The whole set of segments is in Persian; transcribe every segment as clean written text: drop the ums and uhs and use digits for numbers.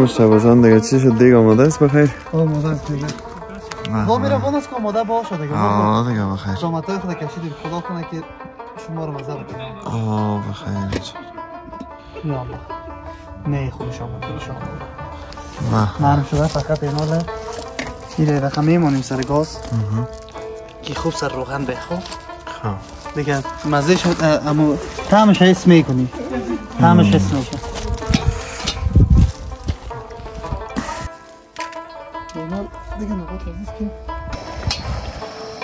مشتبازان دیگه چی شد دیگه آماده است بخیر؟ آماده است دیگه با میره بون است که آماده باشه دیگه دیگه بخیر زحمتای خود کشیدیم خدا کنه که شما رو مزه بده بخیر یا الله نه خوبش آمد خوبش آمد معلوم شده فقط این حاله میره دقیقه میمونیم سر گاز که خوب سر روغن بخور دیگه مزه شد اما طعمش حس میکنی طعمش حس میشه دیگه نقاط عزیز که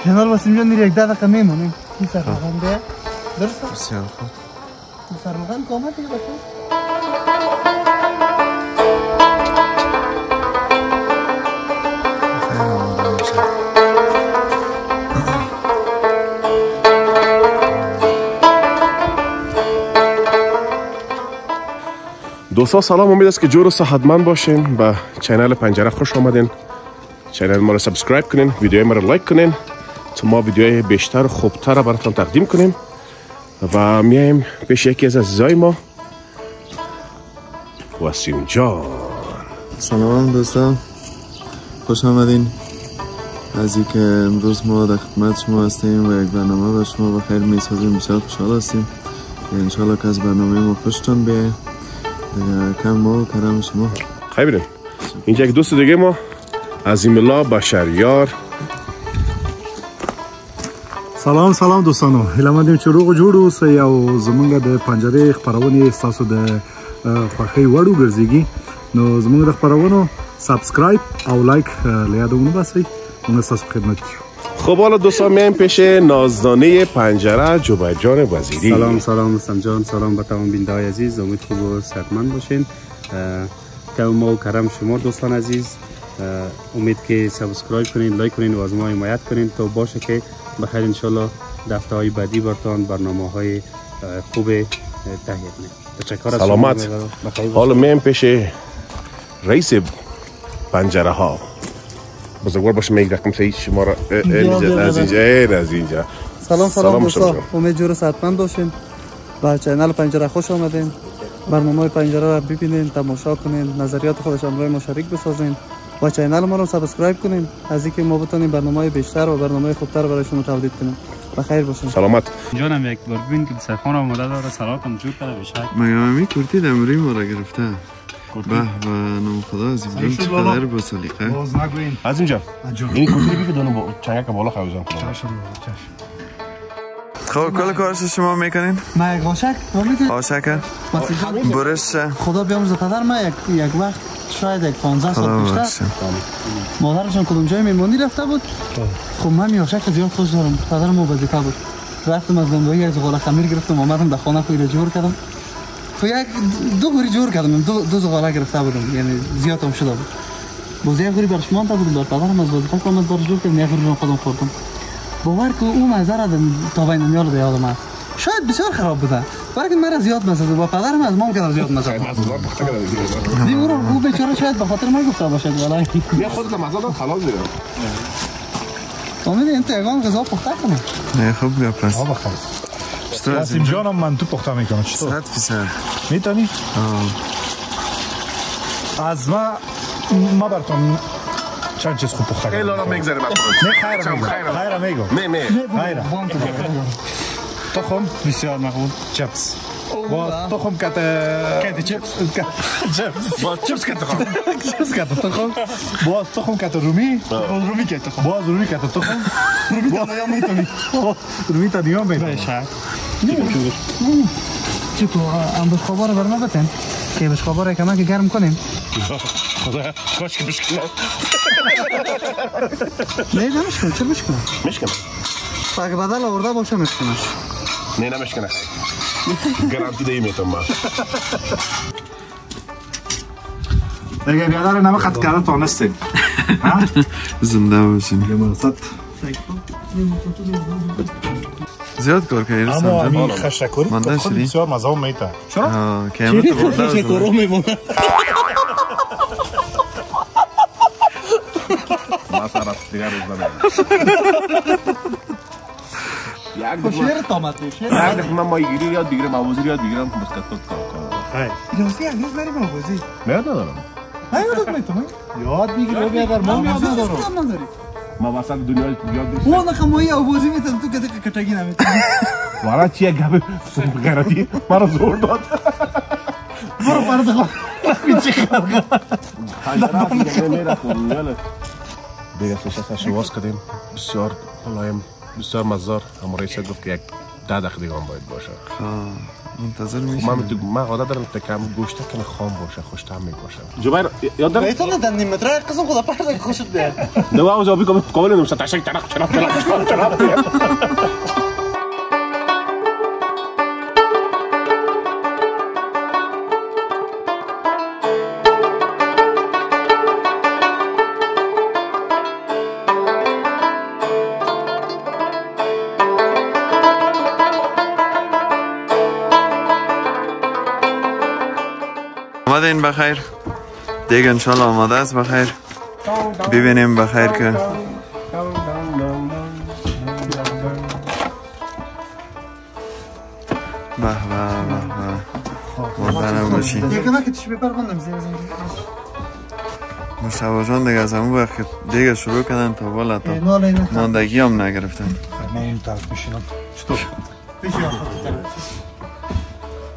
کنار واسیم جان یک دقیقه میمونیم این سر روغن ده درسته؟ بسیار خوب سر روغن که آمد دیگه بسید دوستان سلام امید است که جور و صحتمند باشین به چینل پنجره خوش آمدین چینل ما رو سابسکرایب کنین ویدیو ما رو لایک کنین تا ما ویدیوهای بیشتر و خوبتر براتون تقدیم کنیم و میایم پیش یکی از عزیزای ما وسیم جان سلام دوستان خوش آمدین از اینکه امروز ما در خدمت شما هستیم و یک برنامه به شما بخیر میسازیم بسیار خوشحال هستیم انشالله که از برنامه ما خوشتون بیاید کم ما و کرم شما خیلی بریم اینجا یک دوست دیگه ما عظیم الله بشریار سلام دوستانو هیلمندیم چې روغ جوړ اوسئ او زمونږ د پنجرې خپرونې ستاسو د خوښۍ وړ وګرځېږي نو زمونږ د خپرونو سابسکرایب او لایک له یاده ونه باسئ موږ ستاسو په خدمت کې خب حالا دوستان میایم پیش نازدانه پنجره جوبید جان وزیری سلام رستم جان سلام به تمام بیننده‌های عزیز امید خوب و صحتمند باشین که ما و کرم شما دوستان عزیز امید که سابسکرایب کنین لایک کنین و از ما حمایت کنین تا باشه که بخیر انشالله دفعه های بعدی براتون برنامه‌های خوب تهیه کنیم تشکر از سلامت حالا میایم پیش رئیس پنجره ها بزرگوار باشه میگه رقم سعید شما را از اینجا سلام دوستان امید جور صحتمند باشین با چینل پنجره خوش آمدین برنامه پنجره را ببینین تماشا کنین نظریات خودش همراه ما شریک بسازین و چینل ما رو سابسکرایب کنین از اینکه ما بتونیم برنامه بیشتر و برنامه خوبتر برای شما تولید کنیم بخیر باشین سلامت جانم یک بار ببین که سرخان آماده داره سلام جور کرده بشه مگه کرتی دمری ما را گرفته به نام خدا از این جان چقدر با سلیقه باز نگوین از اینجا این کرتی بگی دونو با چنگه که بالا خوزم خب کل کارش شما میکنین؟ ما یک قاشق قاشق برش خدا بیامرزه پدر ما یک وقت شاید یک 15 سال پیشتر مادرشان کدوم جای میمونی رفته بود خب من می قاشق زیاد خوش دارم پدر ما وظیفه بود رفتم از دنبال یک زغال خمیر گرفتم آمدم در خانه خود جور کردم خب یک دو گوری جور کردم دو زغاله گرفته بودم یعنی زیاد هم شده بود باز یک گوری برش مانده بودم بر پدرم از وظیفه کردم از برش جور کردم یک گوری رو خودم خوردم باور که اون منظر را تا بین دنیا رو یادم هست شاید بسیار خراب بوده ولی مرا زیاد مزه با پدرم از مام کردم زیاد مزه دیگه او بیچاره شاید به خاطر من گفته باشد ولی بیا خودت مزه داد خلاص دیگه امید این تیگان غذا پخته کنه نه خوب بیا پس وسیم جانم من تو پخته میکنم چطور 100% میتونی از ما براتون چند چیز خوب پخته کنم ایلالا میگذره نه خیره میگو خیره تخم بسیار مقبول چپس باز تخم کت چپس باز چپس کت تخم چپس کت تخم باز تخم کت رومی کت تخم باز رومی کت تخم رومی تانیا میتونی رومی تانیا میتونی چی تو هم بشخوابا رو برما بتن که بشخوابا رو کمک گرم کنیم خدا کاش که بشکنم نه نمیشکنم چرا بشکنم میشکنم اگه بدل آورده باشه میشکنم نه نمیشکنم گرانتی دیگه میتونم من اگر بیادر نمه خط کرده تانستیم زنده باشین یه مرسط زیاد کار کردی رسم اما جان همین خشکوری مانده خود شدی؟ بسیار مزه هم میته چرا؟ قیمت برده خشکورو میمونه ما سر از دیگر روز شیر تاماتی شیر یک دفعه من ماهیگیری یاد بگیرم موازی یاد بگیرم بس کتت کار خیر یاستی هنوز بریم موازی نه ندارم یادت میتونی؟ یاد میگیری بیادر ما یاد ندارم. ما واسه دنیای یاد نیست. اون خمویی آوازی میتونم تو که کتگی نمیتونی. والا چیه گپ غیرتی مرا زور داد. برو پرده خواهد. دیگه سوشش شواز کردیم بسیار ملایم بسیار مزار اما رئیس گفت که یک 10 دقیقه دیگه هم باید باشه. منتظر میشم. من عادت دارم تکم گوشته کنه خام باشه خوش طعم میباشه. جبیر یاد داری؟ بیتون در نیم متر قسم خدا پرده خوشت بیاد. دو آواز آبی کامل کامل نمیشه تشک چرا آماده این بخیر دیگه انشالله آماده است بخیر ببینیم بخیر که به مردنه باشی یکمه که تشو بپر بندم زیر زنگی مشتبه جان دیگه از همون وقت دیگه شروع کردن تا بالا تا ماندگی هم نگرفتن من این طرف بشینم چطور؟ بشی آخر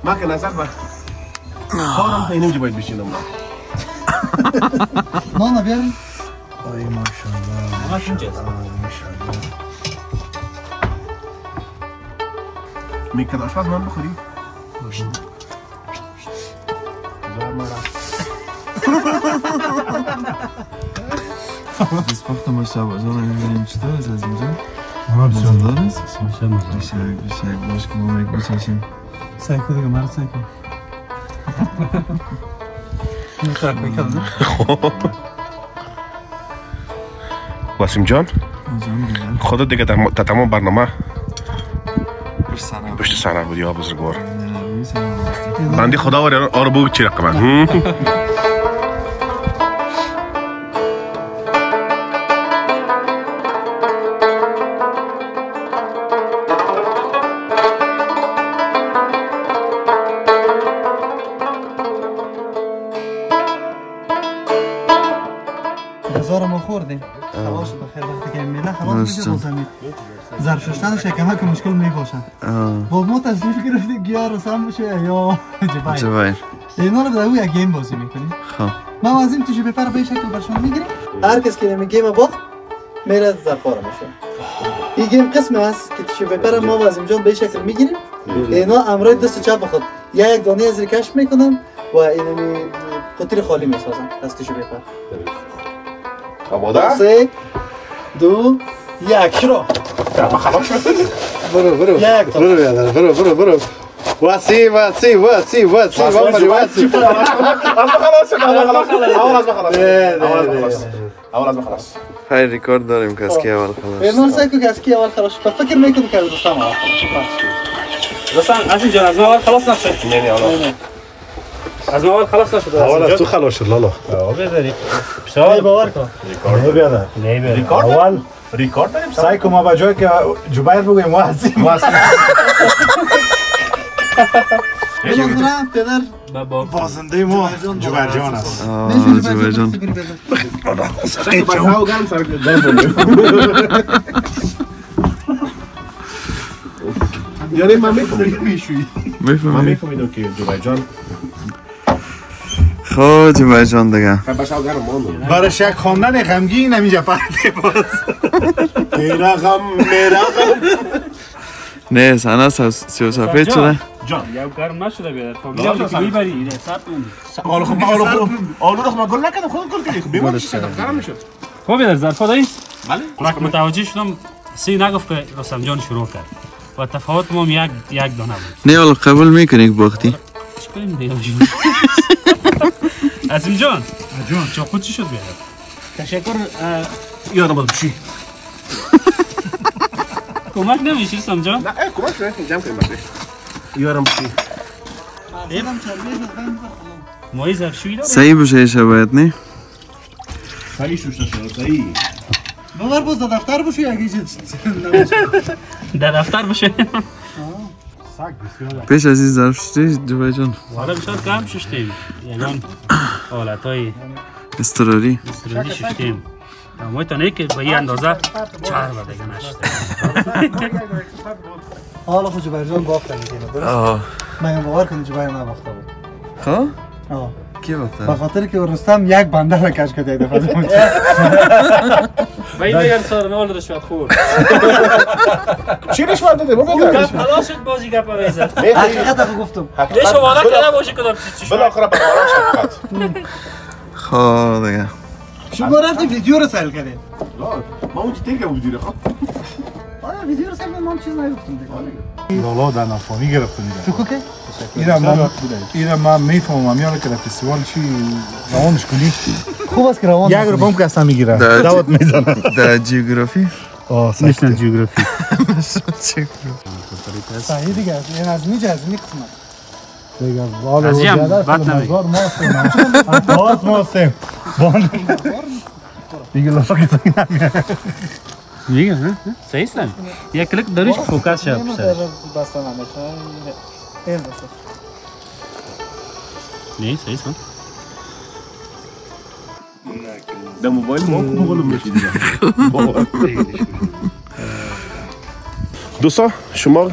من که نظر با کارم اینجا باید بشینم نانا بیاریم آی ماشاءالله ماشاءالله میکرد آشپز من بخوری؟ بیس وقت مشتبه جان این چطور است از اینجا؟ مزدار است؟ بیشک باش که ما یک بچشیم سایکو دیگه مرد سایکو واسیم جان خودت دیگه در تمام برنامه پشت صحنه بودی ها بزرگوار بندی خدا آره بگو چی رقمه هزار ما خوردیم خلاص بخیر وقتی که میله خلاص میشه بازمی ظرف شستنش یکمه که مشکل میباشن با ما تصریف گرفتیم که یا رسم باشه یا جبیر اینا رو در یک گیم بازی میکنیم خب ما از این توش پیپر به شکل برشون میگیریم هر کس که نمی گیم باخت میره ظرفا رو میشه این گیم قسم است که توش پیپر ما از اینجا به شکل میگیریم اینا امرای دست چپ بخواد یک دانه از کشف میکنن و اینمی قطیر خالی میسازن از توش پیپر آماده؟ 3 2 1 شروع برو برو واسی اول از ما خلاص خیر ریکارد داریم که از کی اول خلاص اینا سایکو که از کی اول خلاص فکر میکنم که دوستان اول دوستان عزیز جان از ما اول خلاص نشد نه اول از ما اول خلاص نشد اول از تو خلاص شد لالا بذاری شما باور کن ریکارد بیاده اول ریکارد بریم سایکو ما بجای که جبیر بگویم واسی پدر بازنده ما جبیر جان است جبیر جان یعنی من میفهمیدم که جبیر جان خب جبیر جان دیگه برای شک خواندن غمگین نمیجا پرده باز میرا غم نه سنه سیاسفید شده جان یا گرم نشده بیاد فامیل که میبری حساب نمی آلو رو گل نکردم خودت گل کردی بیمار شد گرم میشد خب بیاد ظرفا دایی بله متوجه شدم سی نگفت که رستم جان شروع کرد و تفاوت ما یک دانه بود نه ولی قبول میکنی که باختی چی کنیم دیگه عظیم جان چاقو چی شد بیاد تشکر یادم بود بشی کمک نمیشی رستم جان نه کمک شد جمع کنیم یارم بشی مایی ظرفشویی داره صحیح بشه شباید نه صحیح شوشته شد صحیح باور باز در دفتر باشه یا اگه در دفتر باشه پیش از این ظرف شدی جبیر جان حالا بسیار کم ششتیم یگان حالتهای استراری ششتیم اما تا که به این اندازه 4 و دیگه نشده. حالا خود جبیر جان باخته میکنه درست؟ من باور کنم جبیر نباخته بود. خب؟ کی باخته؟ به خاطر که رستم یک بنده را کش کرده دفعه زمان باید بگم سار نال رشوت خور چی رشوت داده؟ حالا شد بازی گپ میزد. حقیقت رو گفتم. یه شواله کنه باشه کدام چی بالاخره به قرار شد. خب دیگه شما رفتی ویدیو رو سیل کردین؟ ما اون که تیگه بودی رخواه آیا ویدیو رو سیل کردین؟ من چیز نگفتم دیگه لالا در نفانی گرفته تو که؟ ایره من میفهمم امیاله که در فستیوال چی روانش کنی خوب است که روان یک رو بام که اصلا میگیره دعوت میزنه در جیوگرافی نشنل جیوگرافی صحیح دیگه این از میجه از این قسمت دیگه از یم بد نمی باز ماستیم دیگه لالا که نمیگه میگه نه صحیح است یک کلیک داریش فوکس شد بسته نمیشه این بسته نه صحیح است در موبایل ما بغلو میشید دوستا شما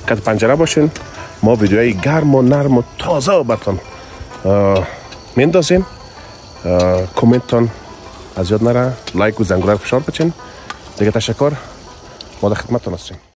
کت پنجره باشین ما ویدیوهای گرم و نرم و تازه براتون میندازیم کامنتتان از یاد نره لایک و زنگوله رو فشار بچین دیگه تشکر ما در خدمتتون هستیم